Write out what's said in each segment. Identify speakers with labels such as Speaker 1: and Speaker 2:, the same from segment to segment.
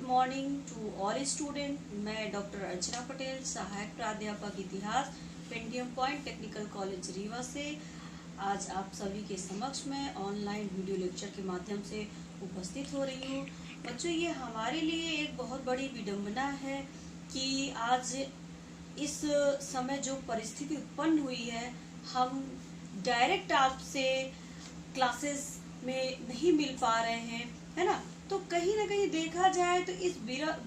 Speaker 1: Morning to all student. मैं doctor Archana Patel, सहायक प्राध्यापक इतिहास, Pentium point technical college Rewa से आज आप सभी के समक्ष में ऑनलाइन वीडियो लेक्चर के माध्यम से उपस्थित हो रही हूँ। बच्चों, ये हमारे लिए एक बहुत बड़ी विडंबना है कि आज इस समय जो परिस्थिति उत्पन्न हुई है, हम डायरेक्ट आपसे क्लासेस में नहीं मिल पा रहे हैं, है ना। तो कहीं ना कहीं देखा जाए तो इस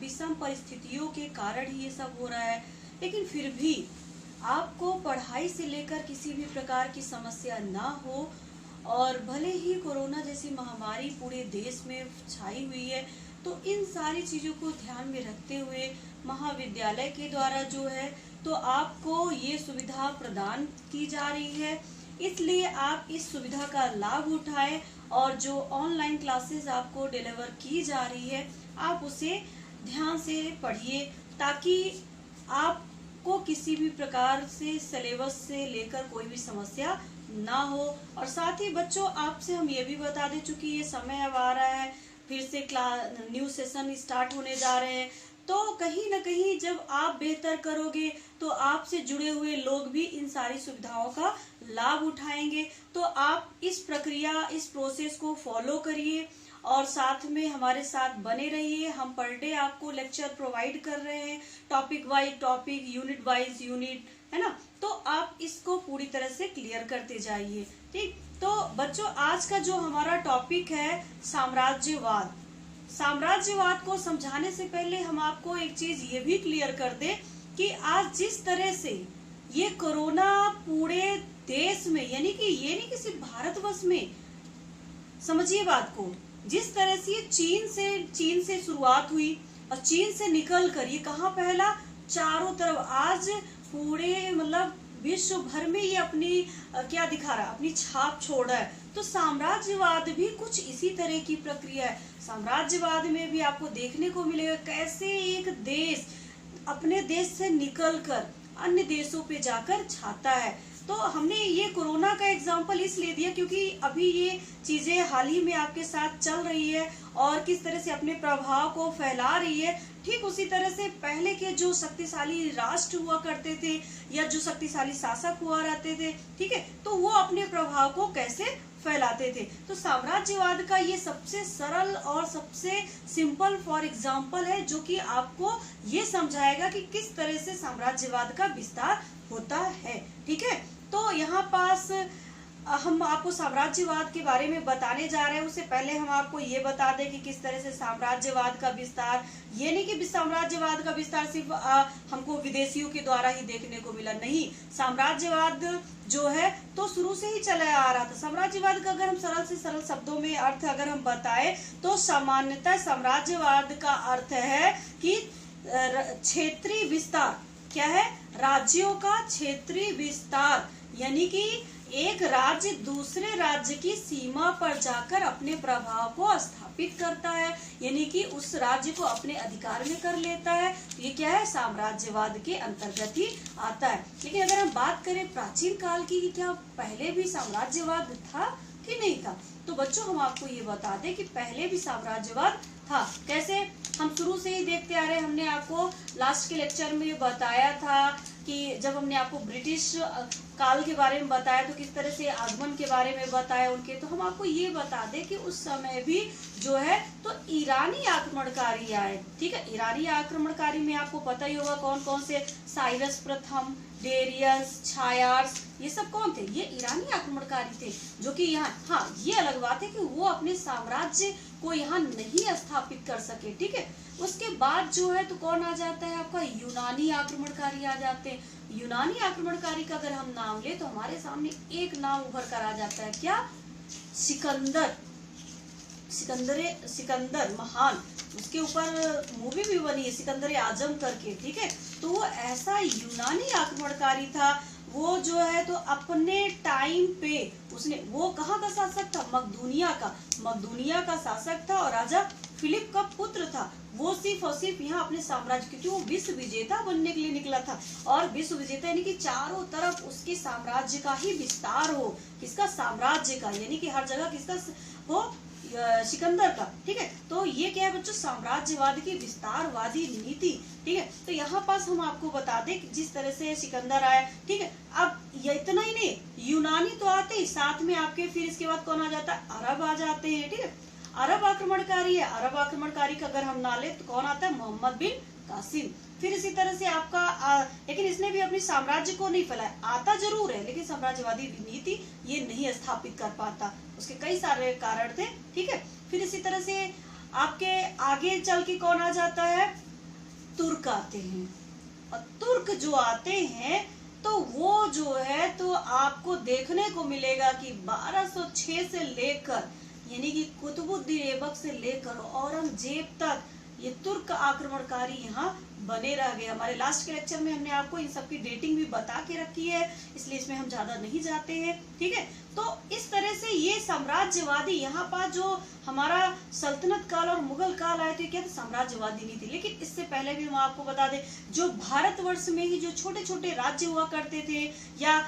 Speaker 1: विषम परिस्थितियों के कारण ही ये सब हो रहा है। लेकिन फिर भी आपको पढ़ाई से लेकर किसी भी प्रकार की समस्या ना हो, और भले ही कोरोना जैसी महामारी पूरे देश में छाई हुई है, तो इन सारी चीज़ों को ध्यान में रखते हुए महाविद्यालय के द्वारा जो है तो आपको ये सुविधा प्रदान की जा रही है। इसलिए आप इस सुविधा का लाभ उठाएं और जो ऑनलाइन क्लासेस आपको डिलीवर की जा रही है आप उसे ध्यान से पढ़िए, ताकि आपको किसी भी प्रकार से सिलेबस से लेकर कोई भी समस्या ना हो। और साथ ही बच्चों, आपसे हम ये भी बता दें, चूंकि ये समय अब आ रहा है, फिर से न्यू सेशन स्टार्ट होने जा रहे हैं, तो कहीं ना कहीं जब आप बेहतर करोगे तो आपसे जुड़े हुए लोग भी इन सारी सुविधाओं का लाभ उठाएंगे। तो आप इस प्रक्रिया, इस प्रोसेस को फॉलो करिए और साथ में हमारे साथ बने रहिए। हम पर डे आपको लेक्चर प्रोवाइड कर रहे हैं, topic wise topic, unit wise unit, है ना। तो आप इसको पूरी तरह से क्लियर करते जाइए, ठीक। तो बच्चों, आज का जो हमारा टॉपिक है साम्राज्यवाद। साम्राज्यवाद को समझाने से पहले हम आपको एक चीज ये भी क्लियर कर दें कि आज जिस तरह से ये कोरोना पूरे देश में, यानी कि ये नहीं कि सिर्फ भारतवर्ष में, समझिए बात को, जिस तरह से ये चीन से शुरुआत हुई और चीन से निकल कर ये कहाँ फैला, चारों तरफ। आज पूरे मतलब विश्व भर में ये अपनी क्या दिखा रहा है, अपनी छाप छोड़ रहा है। तो साम्राज्यवाद भी कुछ इसी तरह की प्रक्रिया है। साम्राज्यवाद में भी आपको देखने को मिलेगा कैसे एक देश अपने देश से निकलकर अन्य देशों पे जाकर छाता है। तो हमने ये कोरोना का एग्जाम्पल इसलिए दिया क्योंकि अभी ये चीजें हाल ही में आपके साथ चल रही है और किस तरह से अपने प्रभाव को फैला रही है। ठीक उसी तरह से पहले के जो शक्तिशाली राष्ट्र हुआ करते थे या जो शक्तिशाली शासक हुआ रहते थे, ठीक है, तो वो अपने प्रभाव को कैसे फैलाते थे। तो साम्राज्यवाद का ये सबसे सरल और सबसे सिंपल फॉर एग्जाम्पल है, जो कि आपको ये समझाएगा कि किस तरह से साम्राज्यवाद का विस्तार होता है, ठीक है। तो यहाँ पास हम आपको साम्राज्यवाद के बारे में बताने जा रहे हैं। उससे पहले हम आपको ये बता दें कि किस तरह से साम्राज्यवाद का विस्तार, ये नहीं कि साम्राज्यवाद का विस्तार सिर्फ हमको विदेशियों के द्वारा ही देखने को मिला, नहीं। साम्राज्यवाद जो है तो शुरू से ही चला आ रहा था। साम्राज्यवाद का अगर हम सरल से सरल शब्दों में अर्थ अगर हम बताएं तो सामान्यतः साम्राज्यवाद का अर्थ है कि क्षेत्रीय विस्तार। क्या है? राज्यों का क्षेत्रीय विस्तार, यानी कि एक राज्य दूसरे राज्य की सीमा पर जाकर अपने प्रभाव को स्थापित करता है, यानी कि उस राज्य को अपने अधिकार में कर लेता है। तो ये क्या है? साम्राज्यवाद के अंतर्गत ही आता है। लेकिन अगर हम बात करें प्राचीन काल की, क्या पहले भी साम्राज्यवाद था कि नहीं था, तो बच्चों हम आपको ये बता दें कि पहले भी साम्राज्यवाद था। कैसे? हम शुरू से ही देखते आ रहे हैं। हमने आपको लास्ट के लेक्चर में बताया था कि जब हमने आपको ब्रिटिश काल के बारे में बताया तो किस तरह से आगमन के बारे में बताया उनके, तो हम आपको ये बता दें कि उस समय भी जो है तो ईरानी आक्रमणकारी आए, ठीक है। ईरानी आक्रमणकारी में आपको पता ही होगा कौन कौन से, साइरस प्रथम, डेरियस, छायार्स, ये सब कौन थे? ये ईरानी आक्रमणकारी थे, जो कि यहाँ, हाँ, ये अलग बात है कि वो अपने साम्राज्य को यहाँ नहीं स्थापित कर सके, ठीक है। उसके बाद जो है तो कौन आ जाता है आपका? यूनानी आक्रमणकारी आ जाते हैं। यूनानी आक्रमणकारी का अगर हम नाम ले तो हमारे सामने एक नाम उभर कर आ जाता है, क्या? सिकंदर। सिकंदर महान, उसके ऊपर मूवी भी बनी है, सिकंदर आजम करके, ठीक है। तो वो ऐसा यूनानी आक्रमणकारी था, वो जो है तो अपने टाइम पे उसने, वो कहाँ का शासक था? मकदूनिया का शासक था और राजा फिलिप का पुत्र था। वो सिर्फ और सिर्फ यहाँ अपने साम्राज्य, क्योंकि वो विश्व विजेता बनने के लिए निकला था, और विश्व विजेता यानी कि चारों तरफ उसके साम्राज्य का ही विस्तार हो। किसका? साम्राज्य का, यानी कि हर जगह किसका हो? सिकंदर का। ठीक है, तो ये क्या है बच्चों, साम्राज्यवाद की विस्तारवादी नीति। ठीक है, तो यहाँ पास हम आपको बता दें कि जिस तरह से सिकंदर आया। ठीक है, अब ये इतना ही नहीं, यूनानी तो आते ही, साथ में आपके फिर इसके बाद कौन आ जाता है, अरब आ जाते हैं। ठीक है, अरब आक्रमणकारी है, अरब आक्रमणकारी का अगर हम ना ले तो कौन आता है, मोहम्मद बिन कासिम। फिर इसी तरह से आपका लेकिन इसने भी अपनी साम्राज्य को नहीं फैलाया, आता जरूर है लेकिन साम्राज्यवादी नीति ये नहीं स्थापित कर पाता, उसके कई सारे कारण थे। ठीक है, फिर इसी तरह से आपके आगे चल के कौन आ जाता है, तुर्क आते हैं। और तुर्क जो आते हैं तो वो जो है तो आपको देखने को मिलेगा कि 1206 से लेकर यानी कि कुतुबुद्दीन ऐबक से लेकर औरंगजेब तक ये तुर्क आक्रमणकारी यहाँ बने रह गए। हमारे लास्ट के लेक्चर में हमने आपको इन सब की डेटिंग भी बता के रखी है, इसलिए इसमें हम ज्यादा नहीं जाते हैं। ठीक है, तो इस तरह से ये साम्राज्यवादी यहाँ पर जो हमारा सल्तनत काल और मुगल काल आए थे क्या था, साम्राज्यवादी नीति। लेकिन इससे पहले भी हम आपको बता दें, जो भारतवर्ष में ही जो छोटे छोटे राज्य हुआ करते थे या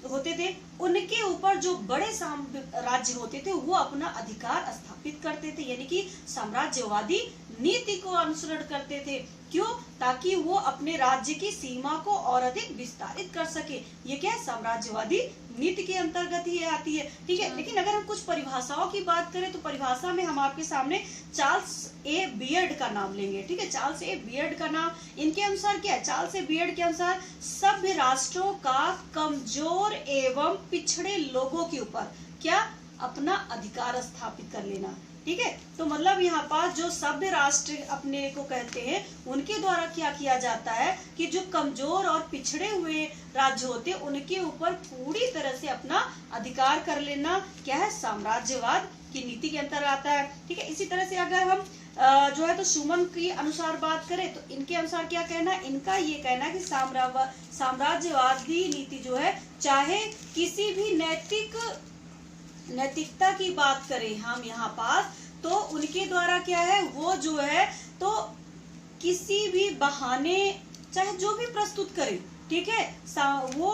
Speaker 1: होते थे, उनके ऊपर जो बड़े राज्य होते थे वो अपना अधिकार स्थापित करते थे, यानी कि साम्राज्यवादी नीति को अनुसरण करते थे। क्यों? ताकि वो अपने राज्य की सीमा को और अधिक विस्तारित कर सके। ये क्या है, साम्राज्यवादी नीति के अंतर्गत ही आती है। ठीक है, लेकिन अगर हम कुछ परिभाषाओं की बात करें तो परिभाषा में हम आपके सामने चार्ल्स ए बियर्ड का नाम लेंगे। ठीक है, चार्ल्स ए बियर्ड का नाम, इनके अनुसार क्या है, चार्ल्स ए बियर्ड के अनुसार सभ्य राष्ट्रों का कमजोर एवं पिछड़े लोगों के ऊपर क्या अपना अधिकार स्थापित कर लेना। ठीक है, तो मतलब यहाँ पास जो सभ्य राष्ट्र अपने को कहते हैं उनके द्वारा क्या किया जाता है कि जो कमजोर और पिछड़े हुए राज्य होते हैं उनके ऊपर पूरी तरह से अपना अधिकार कर लेना क्या है, साम्राज्यवाद की नीति के अंतर्गत आता है। ठीक है, इसी तरह से अगर हम जो है तो सुमन के अनुसार बात करें तो इनके अनुसार क्या कहना है, इनका ये कहना है कि साम्राज्यवादी नीति जो है चाहे किसी भी नैतिकता की बात करें हम यहाँ पास तो उनके द्वारा क्या है, वो जो है तो किसी भी बहाने चाहे जो भी प्रस्तुत करे, ठीक है, वो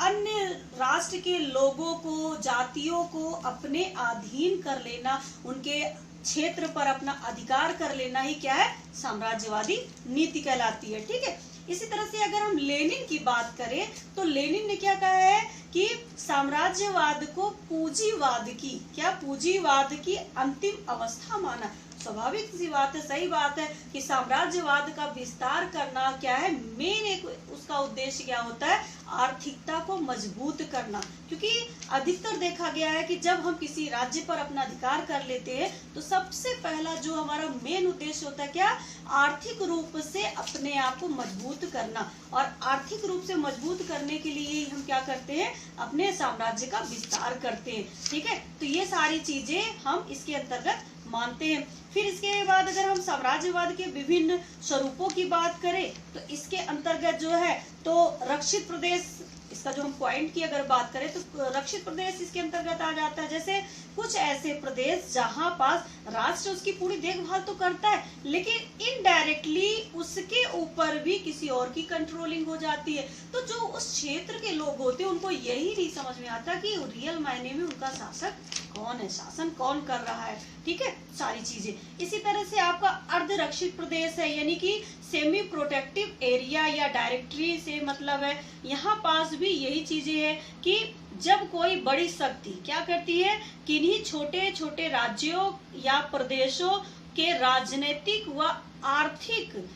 Speaker 1: अन्य राष्ट्र के लोगों को, जातियों को अपने अधीन कर लेना, उनके क्षेत्र पर अपना अधिकार कर लेना ही क्या है, साम्राज्यवादी नीति कहलाती है। ठीक है, इसी तरह से अगर हम लेनिन की बात करें तो लेनिन ने क्या कहा है कि साम्राज्यवाद को पूंजीवाद की अंतिम अवस्था माना। स्वाभाविक सी बात है, सही बात है कि साम्राज्यवाद का विस्तार करना क्या है, मेन एक उसका उद्देश्य क्या होता है, आर्थिकता को मजबूत करना। क्योंकि अधिकतर देखा गया है कि जब हम किसी राज्य पर अपना अधिकार कर लेते हैं तो सबसे पहला जो हमारा मेन उद्देश्य होता है क्या, आर्थिक रूप से अपने आप को मजबूत करना। और आर्थिक रूप से मजबूत करने के लिए हम क्या करते हैं, अपने साम्राज्य का विस्तार करते हैं। ठीक है, तो ये सारी चीजें हम इसके अंतर्गत मानते हैं। फिर इसके बाद अगर हम साम्राज्यवाद के विभिन्न स्वरूपों की बात करें तो इसके अंतर्गत जो है तो रक्षित प्रदेश, इसका जो हम पॉइंट की अगर बात करें तो रक्षित प्रदेश इसके अंतर्गत आ जाता है। जैसे कुछ ऐसे प्रदेश जहां पास राष्ट्र उसकी पूरी देखभाल तो करता है लेकिन इनडायरेक्टली उसके ऊपर भी किसी और की कंट्रोलिंग हो जाती है। तो जो उस क्षेत्र के लोग होते हैं उनको यही नहीं समझ में आता कि रियल मायने में उनका शासक कौन है, शासन कौन कर रहा है। ठीक है, सारी चीजें। इसी तरह से आपका अर्धरक्षित प्रदेश है, यानी कि सेमी प्रोटेक्टिव एरिया या डायरेक्टरी से मतलब है, यहाँ पास भी यही चीजें है कि जब कोई बड़ी शक्ति क्या करती है, किन्हीं छोटे छोटे राज्यों या प्रदेशों के राजनीतिक व आर्थिक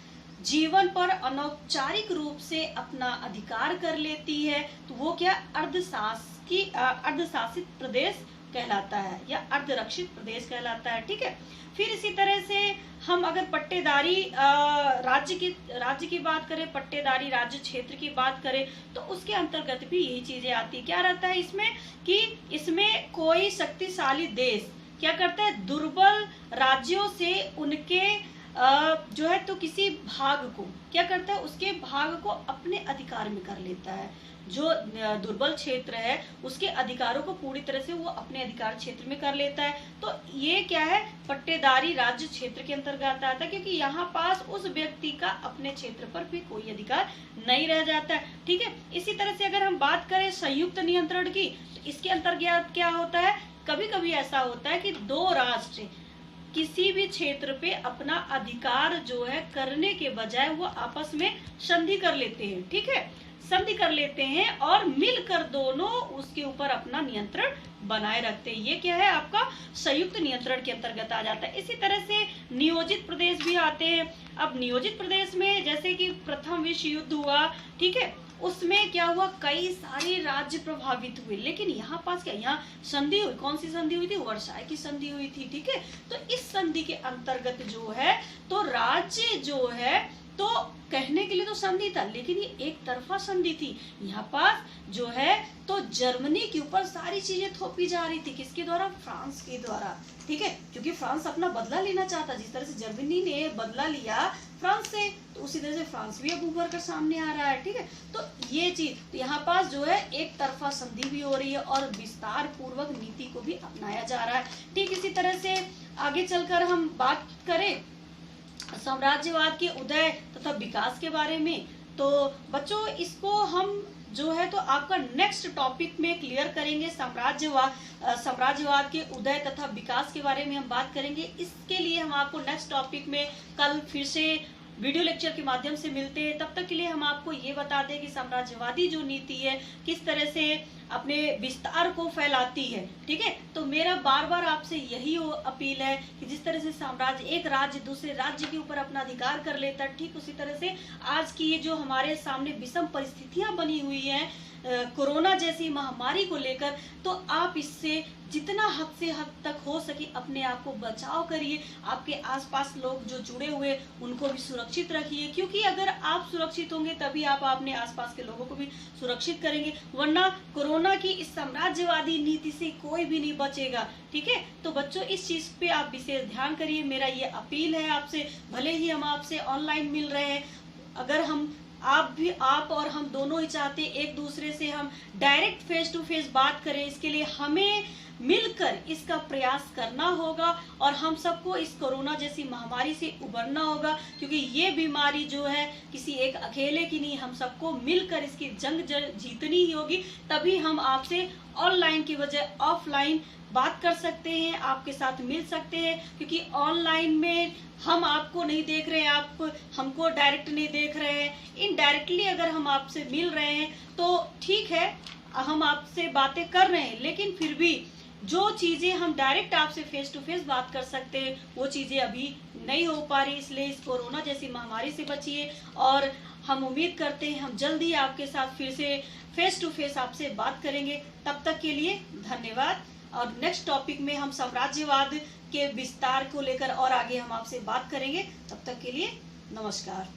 Speaker 1: जीवन पर अनौपचारिक रूप से अपना अधिकार कर लेती है, तो वो क्या अर्धशासित प्रदेश कहलाता है या अर्धरक्षित प्रदेश कहलाता है। ठीक है, फिर इसी तरह से हम अगर पट्टेदारी राज्य की बात करें, पट्टेदारी राज्य क्षेत्र की बात करें तो उसके अंतर्गत भी यही चीजें आती है। क्या रहता है इसमें कि इसमें कोई शक्तिशाली देश क्या करता है, दुर्बल राज्यों से उनके जो है तो किसी भाग को क्या करता है, उसके भाग को अपने अधिकार में कर लेता है। जो दुर्बल क्षेत्र है उसके अधिकारों को पूरी तरह से वो अपने अधिकार क्षेत्र में कर लेता है। तो ये क्या है, पट्टेदारी राज्य क्षेत्र के अंतर्गत आता है, क्योंकि यहाँ पास उस व्यक्ति का अपने क्षेत्र पर भी कोई अधिकार नहीं रह जाता है। ठीक है, इसी तरह से अगर हम बात करें संयुक्त नियंत्रण की तो इसके अंतर्गत क्या होता है, कभी कभी ऐसा होता है कि दो राष्ट्र किसी भी क्षेत्र पे अपना अधिकार जो है करने के बजाय वो आपस में संधि कर लेते हैं, ठीक है, संधि कर लेते हैं और मिलकर दोनों उसके ऊपर अपना नियंत्रण बनाए रखते हैं। ये क्या है, आपका संयुक्त नियंत्रण के अंतर्गत आ जाता है। इसी तरह से नियोजित प्रदेश भी आते हैं। अब नियोजित प्रदेश में जैसे कि प्रथम विश्व युद्ध हुआ, ठीक है, उसमें क्या हुआ, कई सारे राज्य प्रभावित हुए, लेकिन यहाँ पास क्या, यहाँ संधि हुई, कौन सी संधि हुई थी, वर्साई की संधि हुई थी, ठीक है। तो इस संधि के अंतर्गत जो है तो राज्य जो है तो कहने के लिए तो संधि था, लेकिन ये एक तरफा संधि थी। यहाँ पास जो है तो जर्मनी के ऊपर सारी चीजें थोपी जा रही थी, किसके द्वारा, फ्रांस के द्वारा, ठीक है, क्योंकि फ्रांस अपना बदला लेना चाहता। जिस तरह से जर्मनी ने बदला लिया फ्रांस से, तो उसी तरह से फ्रांस भी अब उभर कर सामने आ रहा है, ठीक है। तो ये चीज तो यहाँ पास जो है एक तरफा संधि भी हो रही है और विस्तार पूर्वक नीति को भी अपनाया जा रहा है। ठीक इसी तरह से आगे चलकर हम बात करें साम्राज्यवाद के उदय तथा विकास के बारे में, तो बच्चों इसको हम जो है तो आपका नेक्स्ट टॉपिक में क्लियर करेंगे। साम्राज्यवाद के उदय तथा विकास के बारे में हम बात करेंगे। इसके लिए हम आपको नेक्स्ट टॉपिक में कल फिर से वीडियो लेक्चर के माध्यम से मिलते हैं। तब तक के लिए हम आपको ये बता दें कि साम्राज्यवादी जो नीति है किस तरह से अपने विस्तार को फैलाती है, ठीक है। तो मेरा बार बार आपसे यही अपील है कि जिस तरह से साम्राज्य, एक राज्य दूसरे राज्य के ऊपर अपना अधिकार कर लेता है, ठीक उसी तरह से आज की ये जो हमारे सामने विषम परिस्थितियां बनी हुई हैं कोरोना जैसी महामारी को लेकर, तो आप इससे जितना हद से हद तक हो सके अपने आप को बचाव करिए। आपके आसपास लोग जो जुड़े हुए उनको भी सुरक्षित रखिए, क्योंकि अगर आप सुरक्षित होंगे तभी आप अपने आसपास के लोगों को भी सुरक्षित करेंगे, वरना कोरोना की इस साम्राज्यवादी नीति से कोई भी नहीं बचेगा, ठीक है। तो बच्चों इस चीज पे आप विशेष ध्यान करिए, मेरा ये अपील है आपसे। भले ही हम आपसे ऑनलाइन मिल रहे हैं, अगर आप और हम दोनों ही चाहते एक दूसरे से हम डायरेक्ट फेस टू फेस बात करें, इसके लिए हमें मिलकर इसका प्रयास करना होगा और हम सबको इस कोरोना जैसी महामारी से उबरना होगा, क्योंकि ये बीमारी जो है किसी एक अकेले की नहीं, हम सबको मिलकर इसकी जंग जीतनी ही होगी। तभी हम आपसे ऑनलाइन की बजाय ऑफलाइन बात कर सकते हैं, आपके साथ मिल सकते हैं, क्योंकि ऑनलाइन में हम आपको नहीं देख रहे हैं, आप हमको डायरेक्ट नहीं देख रहे हैं। इनडायरेक्टली अगर हम आपसे मिल रहे हैं तो ठीक है, हम आपसे बातें कर रहे हैं, लेकिन फिर भी जो चीजें हम डायरेक्ट आपसे फेस टू फेस बात कर सकते हैं वो चीजें अभी नहीं हो पा रही। इसलिए इस कोरोना जैसी महामारी से बचिए और हम उम्मीद करते हैं हम जल्दी आपके साथ फिर से फेस टू फेस आपसे बात करेंगे। तब तक के लिए धन्यवाद। और नेक्स्ट टॉपिक में हम साम्राज्यवाद के विस्तार को लेकर और आगे हम आपसे बात करेंगे। तब तक के लिए नमस्कार।